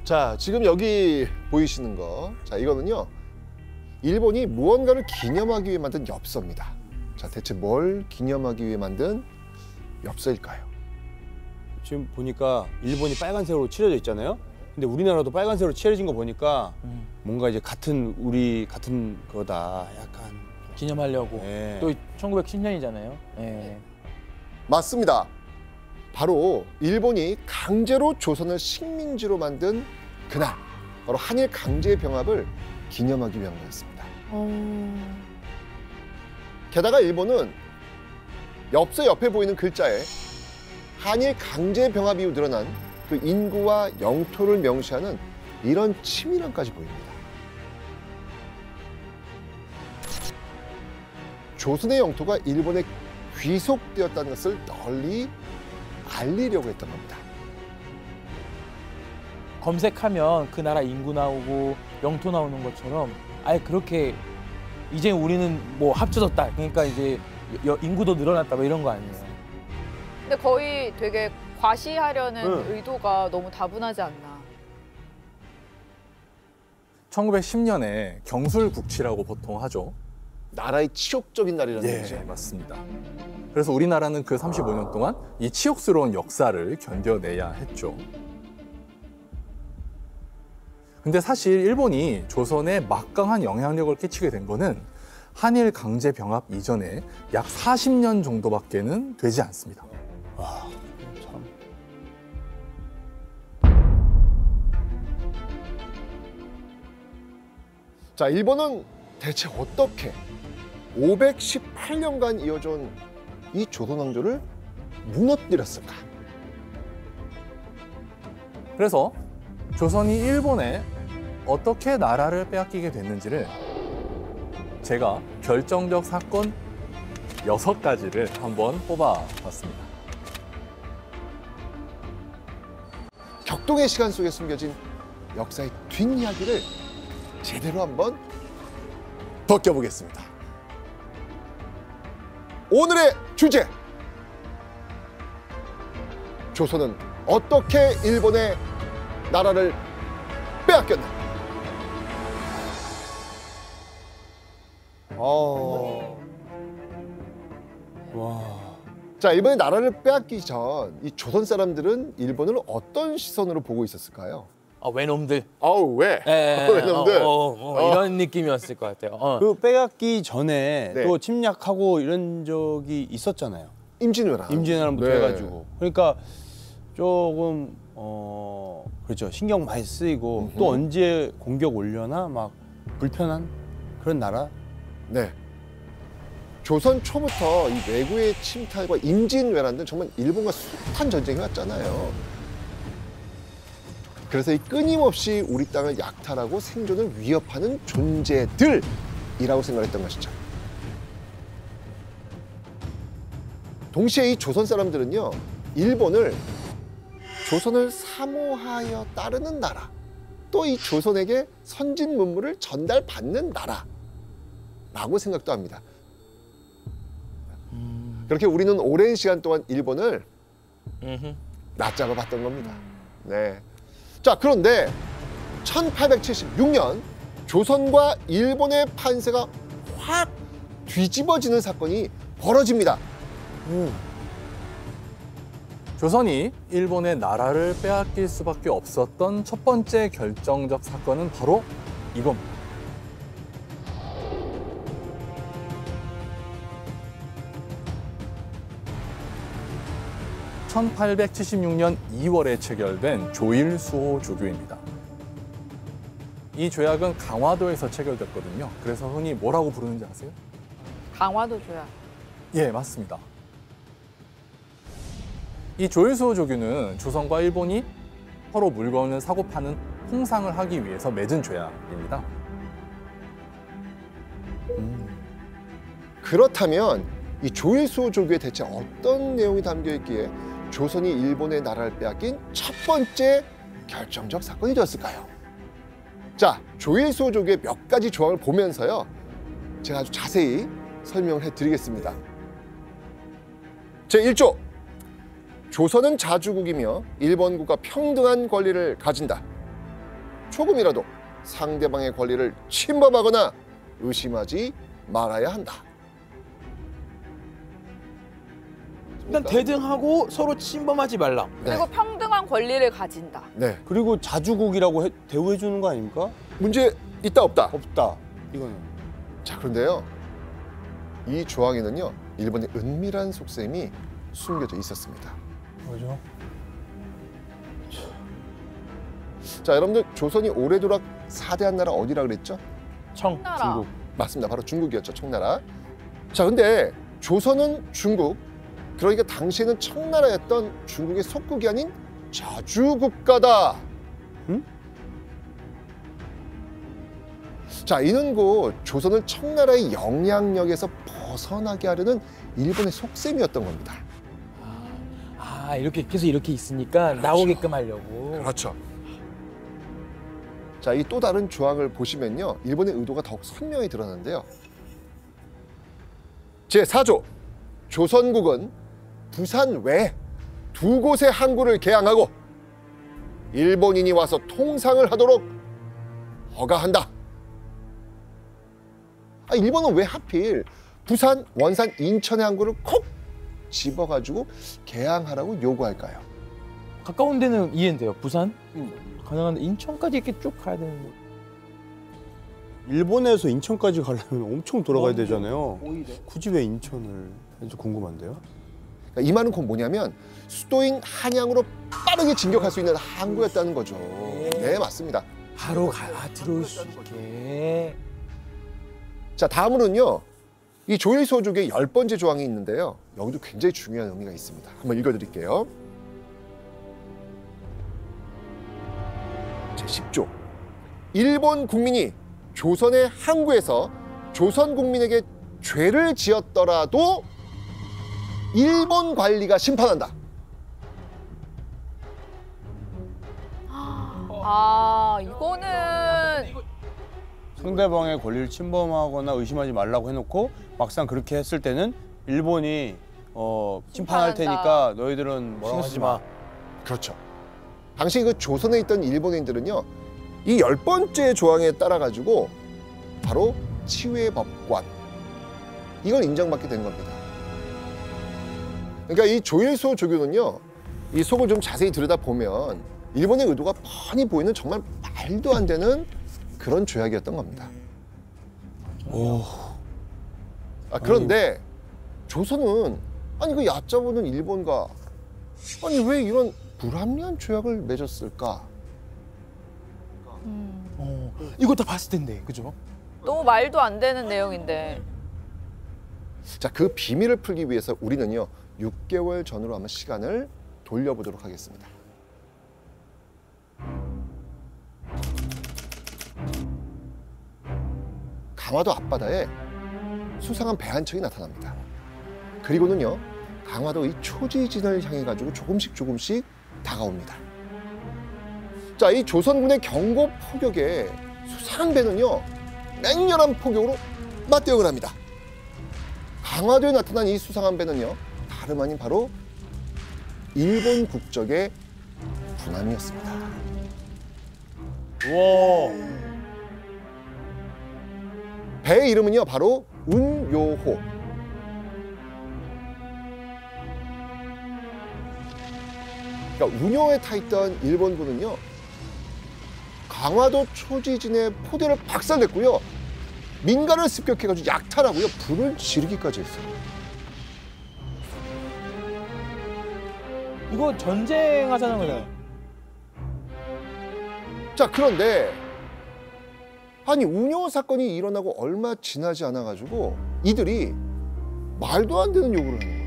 자, 지금 여기 보이시는 거, 자, 이거는요, 일본이 무언가를 기념하기 위해 만든 엽서입니다. 자, 대체 뭘 기념하기 위해 만든 엽서일까요? 지금 보니까 일본이 빨간색으로 칠해져 있잖아요. 근데 우리나라도 빨간색으로 칠해진 거 보니까 뭔가 이제 우리 같은 거다. 약간 기념하려고. 네. 또 1910년이잖아요. 네. 맞습니다. 바로 일본이 강제로 조선을 식민지로 만든 그날, 바로 한일 강제 병합을 기념하기 위한 거였습니다. 게다가 일본은 엽서 옆에 보이는 글자에 한일 강제 병합 이후 늘어난 그 인구와 영토를 명시하는 이런 치밀함까지 보입니다. 조선의 영토가 일본에 귀속되었다는 것을 널리 알리려고 했던 겁니다. 검색하면 그 나라 인구 나오고 영토 나오는 것처럼 아예 그렇게 이제 우리는 뭐 합쳐졌다. 그러니까 이제 인구도 늘어났다 뭐 이런 거 아니에요. 근데 거의 되게 과시하려는 응. 의도가 너무 다분하지 않나. 1910년에 경술국치라고 보통 하죠. 나라의 치욕적인 날이라는 예, 거죠. 맞습니다. 그래서 우리나라는 그 35년 동안 이 치욕스러운 역사를 견뎌내야 했죠. 근데 사실 일본이 조선에 막강한 영향력을 끼치게 된 거는 한일 강제 병합 이전에 약 40년 정도밖에는 되지 않습니다. 와, 참. 자, 일본은 대체 어떻게 518년간 이어져온 이 조선 왕조를 무너뜨렸을까? 그래서 조선이 일본에 어떻게 나라를 빼앗기게 됐는지를 제가 결정적 사건 6가지를 한번 뽑아봤습니다. 격동의 시간 속에 숨겨진 역사의 뒷이야기를 제대로 한번 벗겨보겠습니다. 오늘의 주제! 조선은 어떻게 일본의 나라를 빼앗겼나? 와. 자, 일본의 나라를 빼앗기기 전 이 조선 사람들은 일본을 어떤 시선으로 보고 있었을까요? 아, 외놈들. 아우, 왜? 예, 왜 놈들? 이런 느낌이었을 것 같아요. 그 빼앗기 전에 네. 또 침략하고 이런 적이 있었잖아요. 임진왜란. 임진왜란부터 네. 해가지고. 그러니까 조금 그렇죠. 신경 많이 쓰이고 또 언제 공격 올려나 막 불편한 그런 나라. 네. 조선 초부터 이 외구의 침탈과 임진왜란 등 정말 일본과 숱한 전쟁이 왔잖아요. 그래서 이 끊임없이 우리 땅을 약탈하고 생존을 위협하는 존재들이라고 생각했던 것이죠. 동시에 이 조선 사람들은요, 일본을 조선을 사모하여 따르는 나라, 또 이 조선에게 선진 문물을 전달받는 나라라고 생각도 합니다. 그렇게 우리는 오랜 시간 동안 일본을 낯잡아 봤던 겁니다. 네. 자, 그런데 1876년 조선과 일본의 판세가 확 뒤집어지는 사건이 벌어집니다. 조선이 일본의 나라를 빼앗길 수밖에 없었던 첫 번째 결정적 사건은 바로 이겁니다. (1876년 2월에) 체결된 조일수호 조교입니다. 이 조약은 강화도에서 체결됐거든요. 그래서 흔히 뭐라고 부르는지 아세요? 강화도 조약. 예, 맞습니다. 이 조일수호 조규는 조선과 일본이 서로 물건을 사고 파는 통상을 하기 위해서 맺은 조약입니다. 그렇다면 이 조일수호 조규에 대체 어떤 내용이 담겨 있기에 조선이 일본의 나라를 빼앗긴 첫 번째 결정적 사건이 되었을까요? 자, 조일수호 조규의 몇 가지 조항을 보면서요, 제가 아주 자세히 설명을 해드리겠습니다. 제1조, 조선은 자주국이며 일본국과 평등한 권리를 가진다. 조금이라도 상대방의 권리를 침범하거나 의심하지 말아야 한다. 일단 대등하고 서로 침범하지 말라. 그리고 평등한 권리를 가진다. 네. 그리고 자주국이라고 대우해 주는 거 아닙니까? 문제 있다 없다. 없다. 이거는. 자, 그런데요. 이 조항에는요. 일본의 은밀한 속셈이 숨겨져 있었습니다. 뭐죠? 자, 여러분들 조선이 오래도록 사대한 나라 어디라 그랬죠? 나라. 중국. 맞습니다. 바로 중국이었죠. 청나라. 자, 근데 조선은 중국, 그러니까 당시에는 청나라였던 중국의 속국이 아닌 자주국가다. 응? 자, 이는 곧 조선을 청나라의 영향력에서 벗어나게 하려는 일본의 속셈이었던 겁니다. 아 이렇게 계속 이렇게 있으니까 나오게끔 하려고. 그렇죠. 자, 이 또 다른 조항을 보시면요. 일본의 의도가 더욱 선명히 드러나는데요. 제4조, 조선국은 부산 외 두 곳의 항구를 개항하고 일본인이 와서 통상을 하도록 허가한다. 일본은 왜 하필 부산, 원산, 인천의 항구를 콕 집어가지고 개항하라고 요구할까요? 가까운 데는 이해는 돼요. 부산 가능한데 인천까지 이렇게 쭉 가야 되는데. 일본에서 인천까지 가려면 엄청 돌아가야 되잖아요. 오히려. 굳이 왜 인천을? 좀 궁금한데요. 이 말은 곧 뭐냐면 수도인 한양으로 빠르게 진격할 수 있는 항구였다는 거죠. 네, 맞습니다. 바로 들어올 수 있게. 자, 다음으로는요. 이 조일소족의 10번째 조항이 있는데요. 여기도 굉장히 중요한 의미가 있습니다. 한번 읽어드릴게요. 제10조. 일본 국민이 조선의 항구에서 조선 국민에게 죄를 지었더라도 일본 관리가 심판한다. 아, 이거는 상대방의 권리를 침범하거나 의심하지 말라고 해놓고 막상 그렇게 했을 때는 일본이 심판할 심판한다. 테니까 너희들은 뭐라고 하지 마. 그렇죠. 당시 그 조선에 있던 일본인들은요. 이 10번째 조항에 따라가지고 바로 치외 법관 이걸 인정받게 된 겁니다. 그러니까 이 조일소 조교는요. 이 속을 좀 자세히 들여다보면 일본의 의도가 뻔히 보이는 정말 말도 안 되는 그런 조약이었던 겁니다. 그런데 조선은 아니 그 얕잡아는 일본과 아니 왜 이런 불합리한 조약을 맺었을까? 이거 다 봤을 텐데, 그죠? 너무 말도 안 되는 내용인데. 자, 그 비밀을 풀기 위해서 우리는요 6개월 전으로 한번 시간을 돌려보도록 하겠습니다. 강화도 앞바다에 수상한 배 한 척이 나타납니다. 그리고는요 강화도 이 초지진을 향해 가지고 조금씩 다가옵니다. 자, 이 조선군의 경고 포격에 수상한 배는요 맹렬한 포격으로 맞대응을 합니다. 강화도에 나타난 이 수상한 배는요 다름 아닌 바로 일본 국적의 군함이었습니다. 우와. 배의 이름은요 바로 운요호. 그러니까 운요호에 타 있던 일본군은요 강화도 초지진의 포대를 박살냈고요 민가를 습격해가지고 약탈하고요 불을 지르기까지 했어요. 이거 전쟁하자는 거잖아요. 자, 그런데 아니 운요 사건이 일어나고 얼마 지나지 않아 가지고 이들이 말도 안 되는 요구를 하는 거예요.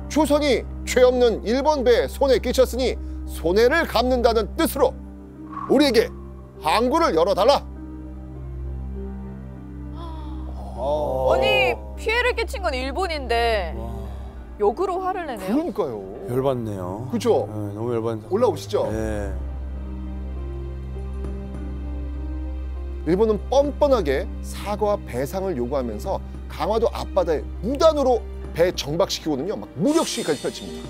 조선이 죄 없는 일본 배에 손해 끼쳤으니 손해를 갚는다는 뜻으로 우리에게 항구를 열어달라. 아니, 피해를 끼친 건 일본인데 역으로 화를 내네요. 그러니까요. 열받네요. 그죠? 네, 너무 열받네. 올라오시죠. 네. 일본은 뻔뻔하게 사과와 배상을 요구하면서 강화도 앞바다에 무단으로 배 정박시키고는요 막 무력 시위까지 펼칩니다.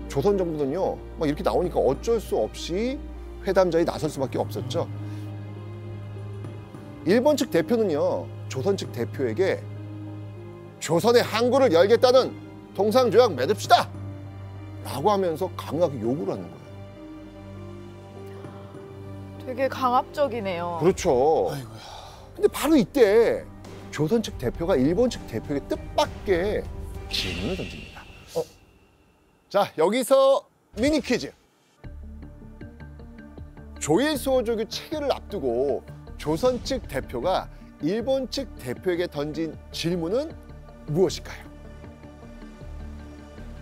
조선 정부는요 막 이렇게 나오니까 어쩔 수 없이 회담 자리에 나설 수밖에 없었죠. 일본 측 대표는요 조선 측 대표에게 조선의 항구를 열겠다는 통상조약 맺읍시다 라고 하면서 강하게 요구를 하는 거예요. 되게 강압적이네요. 그렇죠. 아이고야. 근데 바로 이때 조선 측 대표가 일본 측 대표에게 뜻밖의 질문을 던집니다. 자, 여기서 미니 퀴즈. 조일수호조교 체결을 앞두고 조선 측 대표가 일본 측 대표에게 던진 질문은 무엇일까요?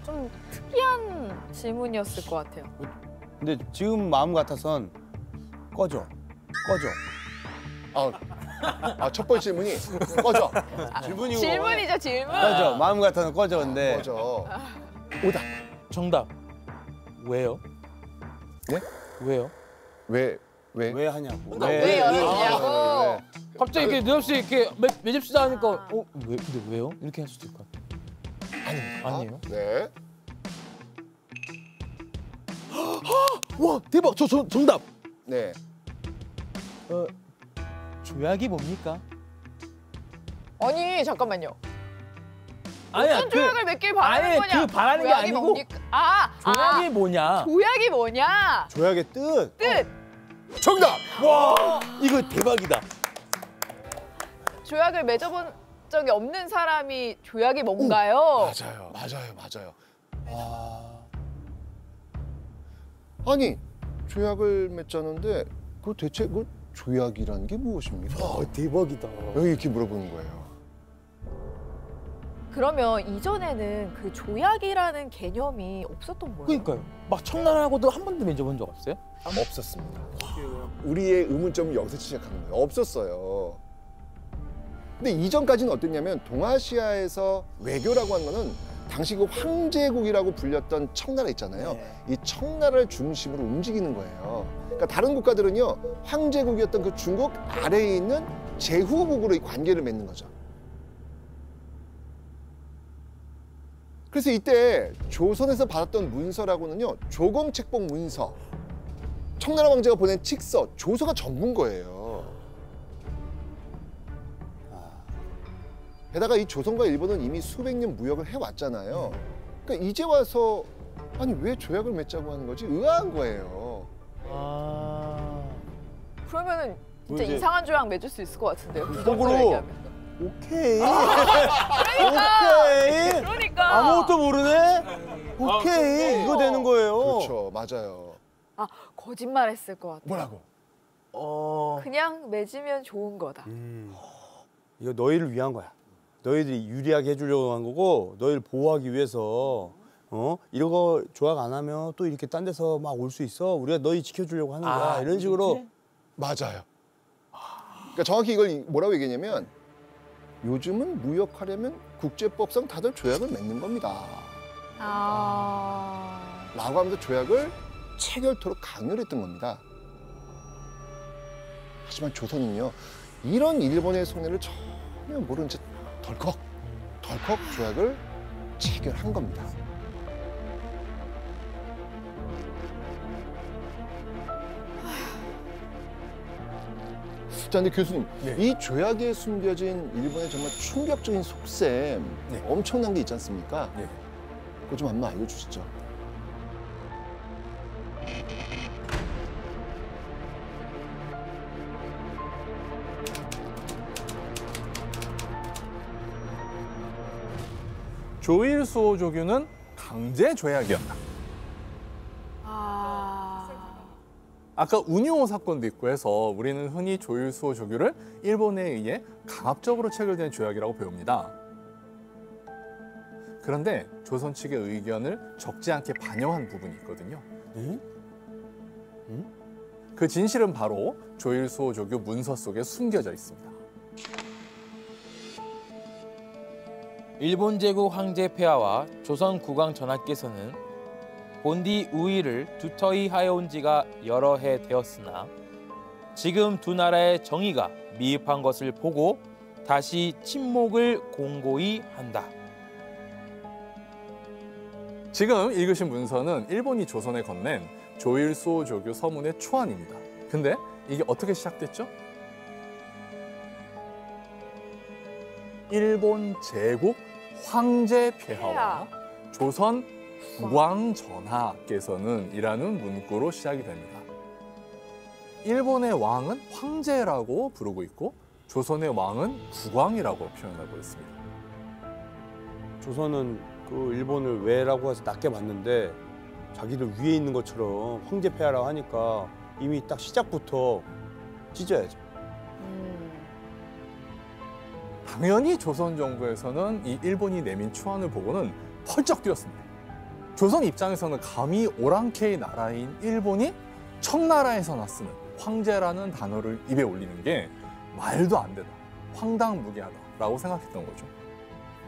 좀 특이한 질문이었을 것 같아요. 근데 지금 마음 같아선 꺼져. 첫 번째 질문이 꺼져. 질문이고. 질문이죠, 질문. 꺼져. 마음 같아서 꺼져. 근데 꺼져. 오답. 정답. 왜요? 네? 왜요? 왜? 왜 하냐고. 왜 열었냐고. 갑자기 이렇게 느없이 이렇게 맺읍시다 하니까 왜? 근데 왜요? 이렇게 할 수도 있을 것 같아요. 아니에요? 네. 와 대박! 저 정답! 네. 조약이 뭡니까? 아니, 잠깐만요. 아니야 어떤 조약을 맺길 바라는 아니, 거냐? 그 바라는 게 조약이 아니고 뭡니까? 조약이 뭐냐? 조약이 뭐냐? 조약의 뜻. 뜻! 정답. 이거 대박이다. 조약을 맺어본 적이 없는 사람이 조약이 뭔가요? 맞아요. 아니, 조약을 맺자는데 그 대체 그 조약이라는 게 무엇입니까? 대박이다. 여기 이렇게 물어보는 거예요. 그러면 이전에는 그 조약이라는 개념이 없었던 거예요? 그러니까요. 막 청나라하고도 한 번도 맺어본 적 없어요? 없었습니다. 우리의 의문점이 여기서 시작하는 거예요. 없었어요. 근데 이전까지는 어땠냐면 동아시아에서 외교라고 하는 거는 당시 그 황제국이라고 불렸던 청나라 있잖아요. 이 청나라를 중심으로 움직이는 거예요. 그러니까 다른 국가들은요, 황제국이었던 그 중국 아래에 있는 제후국으로 이 관계를 맺는 거죠. 그래서 이때 조선에서 받았던 문서라고는요, 조검책봉 문서, 청나라 황제가 보낸 칙서, 조서가 전부인 거예요. 게다가 이 조선과 일본은 이미 수백 년 무역을 해왔잖아요. 그러니까 이제 와서 아니 왜 조약을 맺자고 하는 거지? 의아한 거예요. 그러면은 진짜 이제- 이상한 조약 맺을 수 있을 것 같은데요. 그 속으로- 정도로 얘기하면. 오케이. 그러니까. 아무것도 모르네. 오케이. 이거 되는 거예요. 그렇죠, 맞아요. 거짓말했을 것 같아. 뭐라고? 그냥 맺으면 좋은 거다. 이거 너희를 위한 거야. 너희들이 유리하게 해주려고 한 거고 너희를 보호하기 위해서 이런 거 조약 안 하면 또 이렇게 딴 데서 막 올 수 있어. 우리가 너희 지켜주려고 하는 거야. 이런 식으로. 맞아요. 그러니까 정확히 이걸 뭐라고 얘기했냐면 요즘은 무역하려면 국제법상 다들 조약을 맺는 겁니다. 라고 하면서 조약을 체결토록 강요를 했던 겁니다. 하지만 조선은요, 이런 일본의 속내를 전혀 모른 채 덜컥 조약을 체결한 겁니다. 자, 근데 교수님, 이 조약에 숨겨진 일본의 정말 충격적인 속셈, 엄청난 게 있지 않습니까? 그거 좀 한번 알려주시죠. 조일수호조규는 강제 조약이었다. 아까 운요 사건도 있고 해서 우리는 흔히 조일수호조규를 일본에 의해 강압적으로 체결된 조약이라고 배웁니다. 그런데 조선 측의 의견을 적지 않게 반영한 부분이 있거든요. 그 진실은 바로 조일수호조규 문서 속에 숨겨져 있습니다. 일본 제국 황제 폐하와 조선 국왕 전하께서는 본디 우위를 두터히 하여온 지가 여러 해 되었으나 지금 두 나라의 정의가 미흡한 것을 보고 다시 침묵을 공고히 한다. 지금 읽으신 문서는 일본이 조선에 건넨 조일소 조교 서문의 초안입니다. 근데 이게 어떻게 시작됐죠? 일본 제국 황제 폐하와 조선 국왕 전하께서는 이라는 문구로 시작이 됩니다. 일본의 왕은 황제라고 부르고 있고 조선의 왕은 국왕이라고 표현하고 있습니다. 조선은 그 일본을 왜라고 해서 낮게 봤는데 자기들 위에 있는 것처럼 황제 폐하라고 하니까 이미 딱 시작부터 찢어야죠. 당연히 조선 정부에서는 이 일본이 내민 초안을 보고는 펄쩍 뛰었습니다. 조선 입장에서는 감히 오랑캐의 나라인 일본이 청나라에서나 쓰는 황제라는 단어를 입에 올리는 게 말도 안 되다, 황당무계하다라고 생각했던 거죠.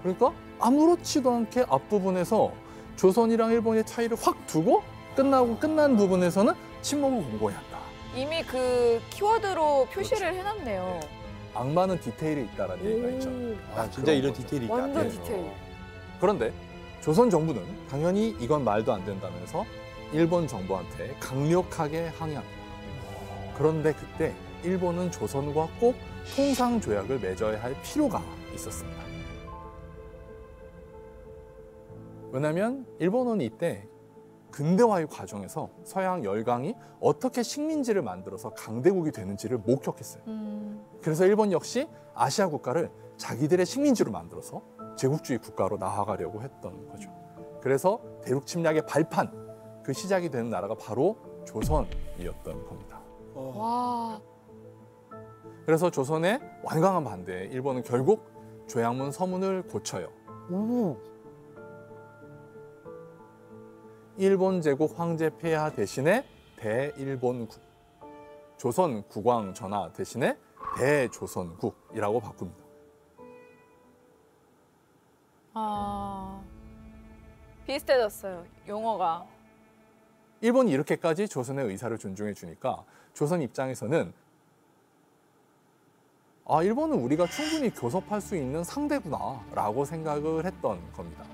그러니까 아무렇지도 않게 앞부분에서 조선이랑 일본의 차이를 확 두고 끝난 부분에서는 침묵을 공고히 한다. 이미 그 키워드로 표시를 해놨네요. 악마는 디테일이 있다라는 얘기가 있죠. 아, 진짜 이런 디테일이 있다. 완전 네. 디테일. 그런데 조선 정부는 당연히 이건 말도 안 된다면서 일본 정부한테 강력하게 항의합니다. 그런데 그때 일본은 조선과 꼭 통상 조약을 맺어야 할 필요가 있었습니다. 왜냐하면 일본은 이때 근대화의 과정에서 서양 열강이 어떻게 식민지를 만들어서 강대국이 되는지를 목격했어요. 그래서 일본 역시 아시아 국가를 자기들의 식민지로 만들어서 제국주의 국가로 나아가려고 했던 거죠. 그래서 대륙 침략의 발판, 그 시작이 되는 나라가 바로 조선이었던 겁니다. 와. 그래서 조선의 완강한 반대에 일본은 결국 조약문 서문을 고쳐요. 일본 제국 황제 폐하 대신에 대일본국, 조선 국왕 전하 대신에 대조선국이라고 바꿉니다. 아. 비슷해졌어요. 용어가. 일본이 이렇게까지 조선의 의사를 존중해 주니까 조선 입장에서는 아, 일본은 우리가 충분히 교섭할 수 있는 상대구나라고 생각을 했던 겁니다.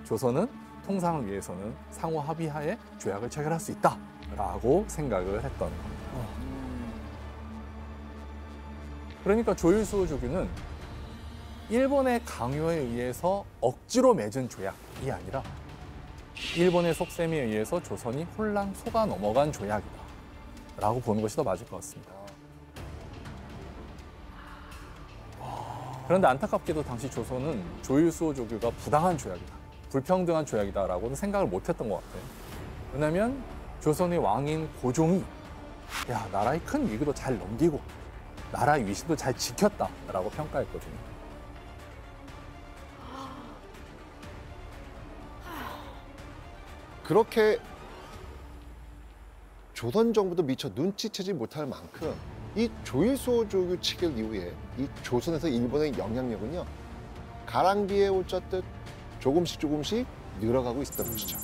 조선은 통상을 위해서는 상호 합의하에 조약을 체결할 수 있다라고 생각을 했던 겁니다. 그러니까 조일수 조규는 일본의 강요에 의해서 억지로 맺은 조약이 아니라 일본의 속셈에 의해서 조선이 홀랑 속아 넘어간 조약이다 라고 보는 것이 더 맞을 것 같습니다. 그런데 안타깝게도 당시 조선은 조일수 조규가 부당한 조약이다, 불평등한 조약이다라고는 생각을 못했던 것 같아요. 왜냐하면 조선의 왕인 고종이 야, 나라의 큰 위기도 잘 넘기고 나라의 위신도 잘 지켰다라고 평가했거든요. 그렇게 조선 정부도 미처 눈치채지 못할 만큼 이 조일소 조규 체결 이후에 이 조선에서 일본의 영향력은요, 가랑비에 옷 젖듯 조금씩 늘어가고 있었던 것이죠.